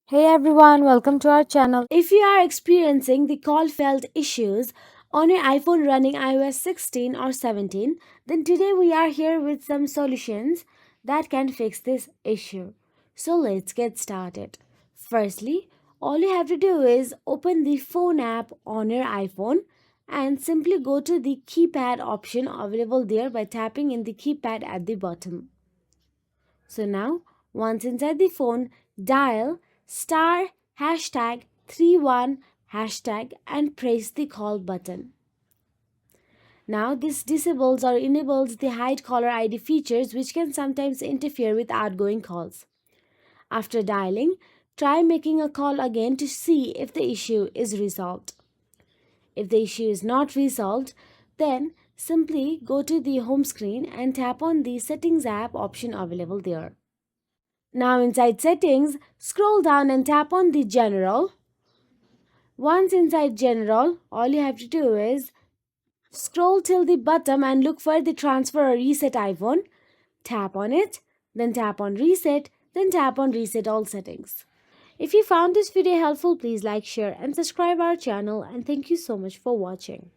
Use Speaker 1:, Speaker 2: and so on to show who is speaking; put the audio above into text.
Speaker 1: Hey everyone, welcome to our channel. If you are experiencing the call failed issues on your iPhone running iOS 16 or 17, then today we are here with some solutions that can fix this issue. So let's get started. Firstly, all you have to do is open the phone app on your iPhone and simply go to the keypad option available there by tapping in the keypad at the bottom. So now, once inside the phone, dial star hashtag 31 hashtag and press the call button. Now, this disables or enables the hide caller ID features which can sometimes interfere with outgoing calls. After dialing, try making a call again to see if the issue is resolved. If the issue is not resolved, then simply go to the home screen and tap on the settings app option available there. Now inside settings, scroll down and tap on the general. Once inside general, all you have to do is scroll till the bottom and look for the transfer or reset iPhone. Tap on it, then tap on reset, then tap on reset all settings. If you found this video helpful, please like, share and subscribe our channel, and thank you so much for watching.